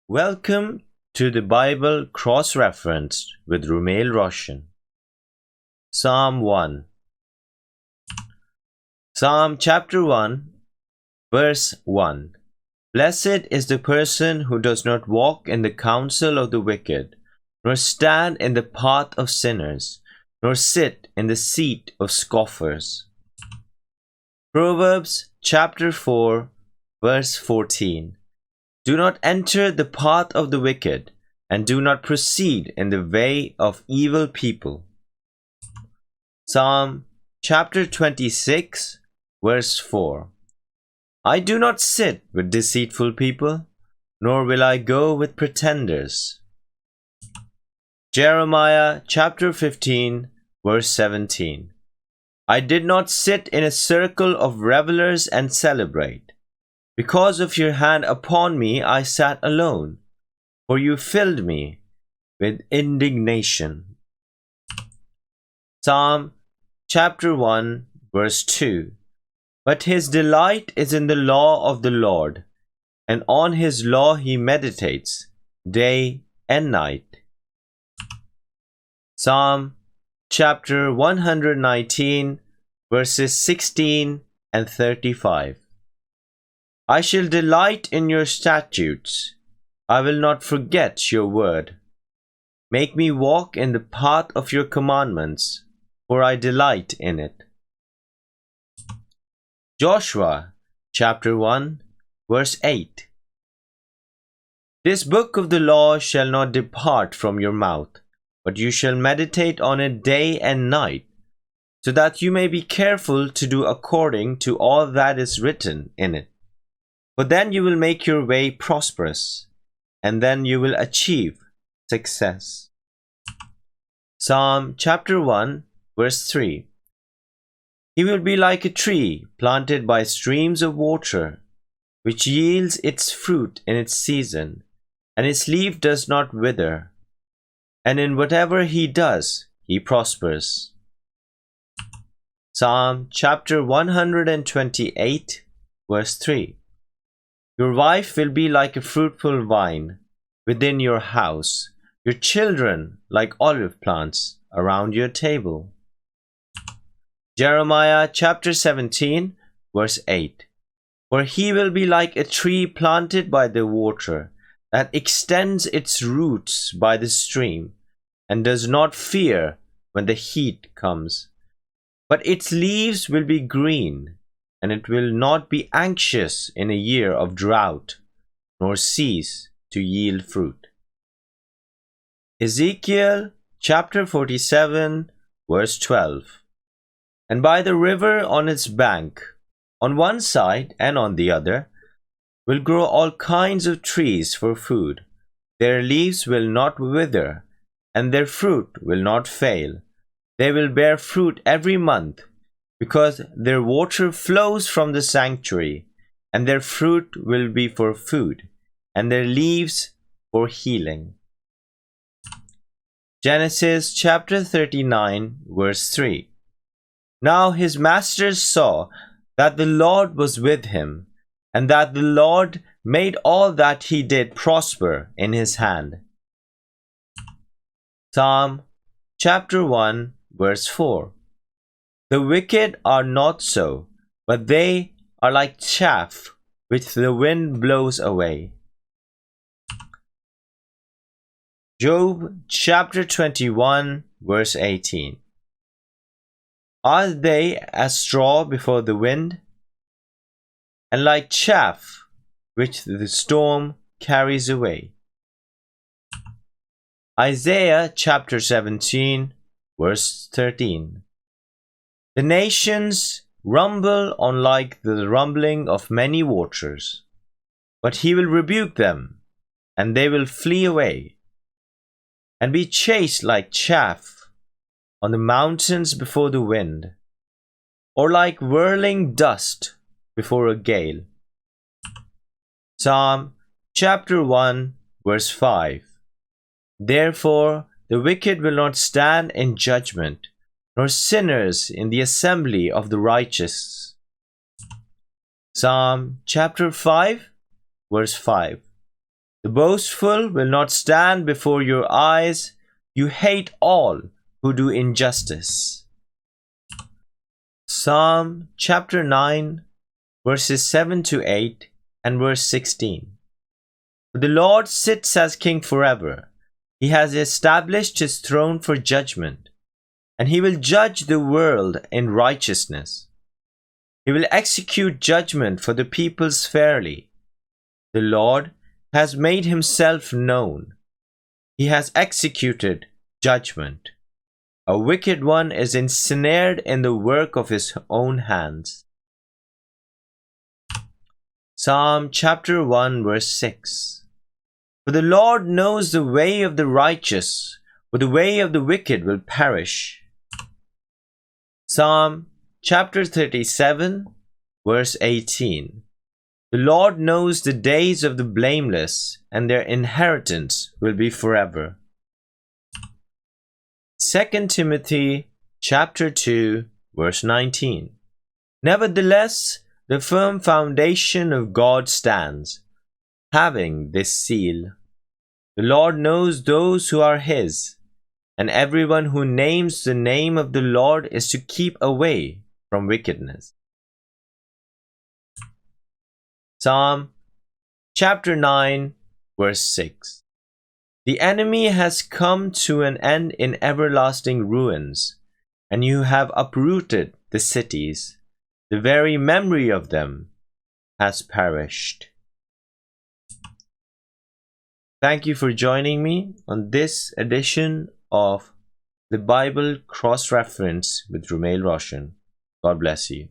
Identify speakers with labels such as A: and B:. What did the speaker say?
A: Welcome to the Bible Cross-Referenced with Rumail Roshan. Psalm 1. Psalm chapter 1, verse 1. Blessed is the person who does not walk in the counsel of the wicked, nor stand in the path of sinners, nor sit in the seat of scoffers. Proverbs chapter 4, verse 14. Do not enter the path of the wicked, and do not proceed in the way of evil people. Psalm chapter 26, verse 4. I do not sit with deceitful people, nor will I go with pretenders. Jeremiah chapter 15, verse 17. I did not sit in a circle of revelers and celebrate. Because of your hand upon me, I sat alone, for you filled me with indignation. Psalm chapter 1, verse 2. But his delight is in the law of the Lord, and on his law he meditates day and night. Psalm chapter 119, verses 16 and 35. I shall delight in your statutes. I will not forget your word. Make me walk in the path of your commandments, for I delight in it. Joshua chapter 1, verse 8. This book of the law shall not depart from your mouth, but you shall meditate on it day and night, so that you may be careful to do according to all that is written in it. For then you will make your way prosperous, and then you will achieve success. Psalm chapter 1, verse 3. He will be like a tree planted by streams of water, which yields its fruit in its season, and its leaf does not wither. And in whatever he does, he prospers. Psalm chapter 128, verse 3. Your wife will be like a fruitful vine within your house, your children like olive plants around your table. Jeremiah chapter 17, verse 8. For he will be like a tree planted by the water, that extends its roots by the stream, and does not fear when the heat comes. But its leaves will be green, and it will not be anxious in a year of drought, nor cease to yield fruit. Ezekiel chapter 47, verse 12. And by the river on its bank, on one side and on the other, will grow all kinds of trees for food. Their leaves will not wither, and their fruit will not fail. They will bear fruit every month, because their water flows from the sanctuary, and their fruit will be for food, and their leaves for healing. Genesis chapter 39, verse 3. Now his masters saw that the Lord was with him, and that the Lord made all that he did prosper in his hand. Psalm chapter 1, verse 4. The wicked are not so, but they are like chaff which the wind blows away. Job chapter 21, verse 18. Are they as straw before the wind, and like chaff which the storm carries away? Isaiah chapter 17, verse 13. The nations rumble on like the rumbling of many waters, but he will rebuke them, and they will flee away, and be chased like chaff on the mountains before the wind, or like whirling dust before a gale. Psalm chapter 1, verse 5. Therefore the wicked will not stand in judgment, nor sinners in the assembly of the righteous. Psalm chapter 5, verse 5. The boastful will not stand before your eyes. You hate all who do injustice. Psalm chapter 9, verses 7 to 8 and verse 16. For the Lord sits as king forever. He has established his throne for judgment, and he will judge the world in righteousness. He will execute judgment for the peoples fairly. The Lord has made himself known. He has executed judgment. A wicked one is ensnared in the work of his own hands. Psalm chapter 1, verse 6. For the Lord knows the way of the righteous, but the way of the wicked will perish. Psalm chapter 37, verse 18. The Lord knows the days of the blameless, and their inheritance will be forever. 2 Timothy chapter 2, verse 19. Nevertheless, the firm foundation of God stands, having this seal: the Lord knows those who are his, and everyone who names the name of the Lord is to keep away from wickedness. Psalm chapter 9, verse 6. The enemy has come to an end in everlasting ruins, and you have uprooted the cities. The very memory of them has perished. Thank you for joining me on this edition of the Bible Cross-Reference with Rumail Roshan. God bless you.